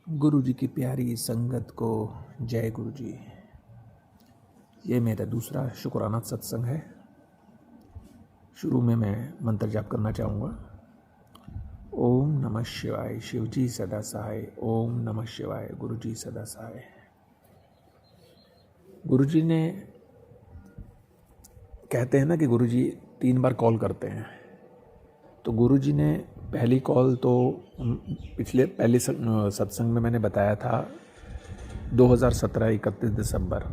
गुरु जी की प्यारी संगत को जय गुरु जी। ये मेरा दूसरा शुक्राना सत्संग है। शुरू में मैं मंत्र जाप करना चाहूँगा। ओम नमः शिवाय, शिव जी सदा सहाय। ओम नमः शिवाय, गुरु जी सदा सहाय। गुरु जी ने कहते हैं ना कि गुरु जी 3 बार कॉल करते हैं। तो गुरु जी ने पहली कॉल तो पहले सत्संग में मैंने बताया था 2017 31 दिसंबर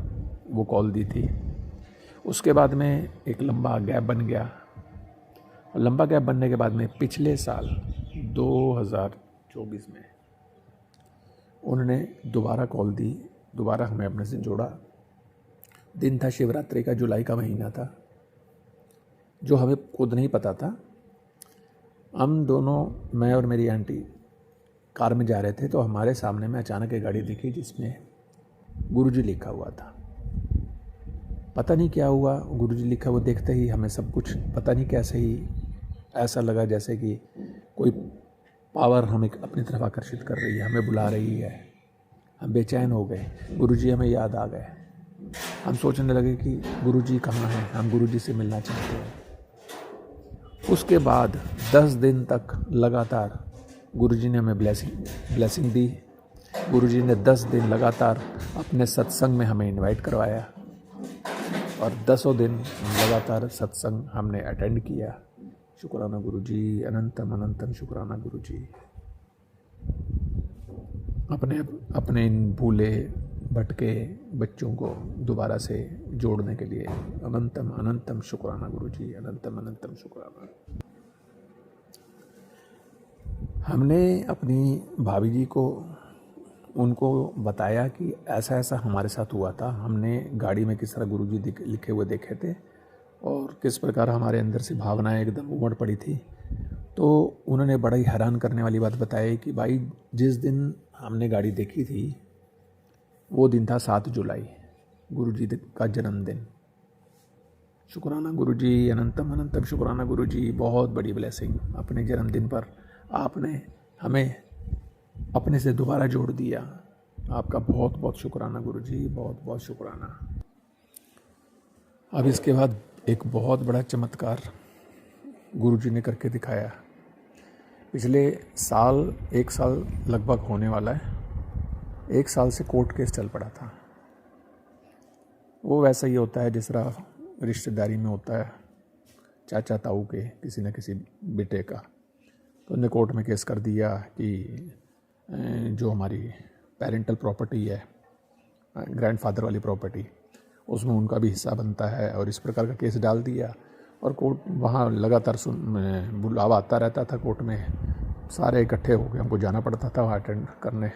वो कॉल दी थी। उसके बाद में एक लंबा गैप बन गया। लंबा गैप बनने के बाद में पिछले साल 2024 में उन्होंने दोबारा कॉल दी, दोबारा हमें अपने से जोड़ा। दिन था शिवरात्रि का, जुलाई का महीना था, जो हमें खुद नहीं पता था। हम दोनों, मैं और मेरी आंटी कार में जा रहे थे, तो हमारे सामने में अचानक एक गाड़ी दिखी जिसमें गुरुजी लिखा हुआ था। पता नहीं क्या हुआ, गुरुजी लिखा हुआ देखते ही हमें सब कुछ पता नहीं कैसे ही ऐसा लगा जैसे कि कोई पावर हमें अपनी तरफ आकर्षित कर रही है, हमें बुला रही है। हम बेचैन हो गए, गुरुजी हमें याद आ गए। हम सोचने लगे कि गुरुजी कहाँ हैं, हम गुरुजी से मिलना चाहते हैं। उसके बाद 10 दिन तक लगातार गुरुजी ने हमें ब्लेसिंग दी। गुरुजी ने 10 दिन लगातार अपने सत्संग में हमें इनवाइट करवाया और 10 दिन लगातार सत्संग हमने अटेंड किया। शुक्राना गुरुजी, अनंतम अनंतम शुक्राना गुरुजी। अपने इन भूले भटके बच्चों को दोबारा से जोड़ने के लिए अनंतम अनंतम शुक्राना गुरुजी, अनंतम अनंतम शुक्राना। हमने अपनी भाभी जी को उनको बताया कि ऐसा ऐसा हमारे साथ हुआ था। हमने गाड़ी में किस तरह गुरुजी लिखे हुए देखे थे और किस प्रकार हमारे अंदर से भावनाएं एकदम उमड़ पड़ी थी। तो उन्होंने बड़ा ही हैरान करने वाली बात बताई कि भाई, जिस दिन हमने गाड़ी देखी थी वो दिन था 7 जुलाई, गुरुजी का जन्मदिन। शुक्राना गुरुजी, अनंतम अनंतम शुक्राना गुरुजी। बहुत बड़ी ब्लेसिंग, अपने जन्मदिन पर आपने हमें अपने से दोबारा जोड़ दिया। आपका बहुत बहुत शुक्राना गुरुजी, बहुत बहुत शुक्राना। अब इसके बाद एक बहुत बड़ा चमत्कार गुरुजी ने करके दिखाया। पिछले साल, 1 साल लगभग होने वाला है, 1 साल से कोर्ट केस चल पड़ा था। वो वैसा ही होता है जिस तरह रिश्तेदारी में होता है, चाचा ताऊ के किसी न किसी बेटे का। तो उन्होंने कोर्ट में केस कर दिया कि जो हमारी पेरेंटल प्रॉपर्टी है, ग्रैंडफादर वाली प्रॉपर्टी, उसमें उनका भी हिस्सा बनता है, और इस प्रकार का केस डाल दिया। और कोर्ट वहाँ लगातार बुलावा आता रहता था कोर्ट में, सारे इकट्ठे हो गए, हमको जाना पड़ता था वहाँ अटेंड करने।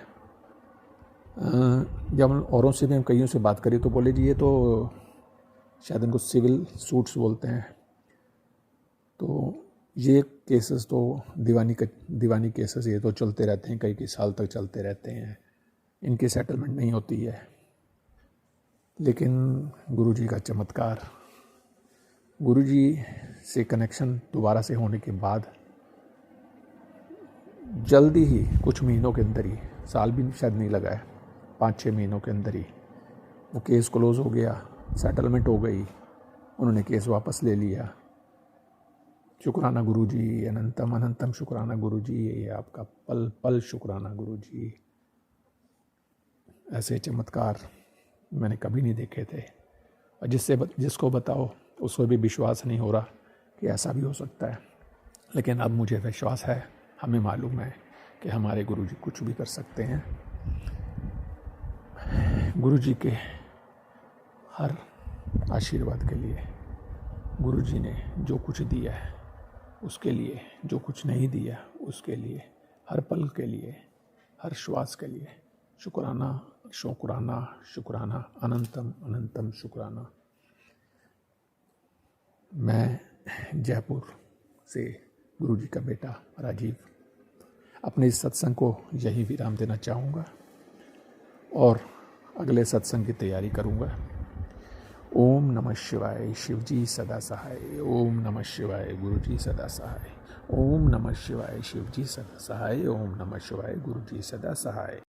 जब हम औरों से भी हम कईयों से बात करी तो बोले जी ये तो शायद इनको सिविल सूट्स बोलते हैं। तो ये केसेस तो दीवानी केसेस ये तो चलते रहते हैं, कई साल तक चलते रहते हैं, इनकी सेटलमेंट नहीं होती है। लेकिन गुरुजी का चमत्कार, गुरुजी से कनेक्शन दोबारा से होने के बाद जल्दी ही, कुछ महीनों के अंदर ही, साल भी शायद नहीं लगा है, 5-6 महीनों के अंदर ही वो केस क्लोज हो गया, सेटलमेंट हो गई, उन्होंने केस वापस ले लिया। शुक्राना गुरुजी, अनंतम अनंतम शुक्राना गुरुजी। ये आपका पल पल शुक्राना गुरुजी। ऐसे चमत्कार मैंने कभी नहीं देखे थे, और जिसको बताओ उसको भी विश्वास नहीं हो रहा कि ऐसा भी हो सकता है। लेकिन अब मुझे विश्वास है, हमें मालूम है कि हमारे गुरुजी कुछ भी कर सकते हैं। गुरुजी के हर आशीर्वाद के लिए, गुरुजी ने जो कुछ दिया है उसके लिए, जो कुछ नहीं दिया उसके लिए, हर पल के लिए, हर श्वास के लिए शुक्राना शुक्राना शुक्राना, अनंतम अनंतम शुक्राना। मैं जयपुर से गुरुजी का बेटा राजीव अपने इस सत्संग को यही विराम देना चाहूँगा और अगले सत्संग की तैयारी करूँगा। ओम नमः शिवाय, शिवजी सदा सहाय। ओम नमः शिवाय, गुरुजी सदा सहाय। ओम नमः शिवाय, शिवजी सदा सहाय। ओम नमः शिवाय, गुरुजी सदा सहाय।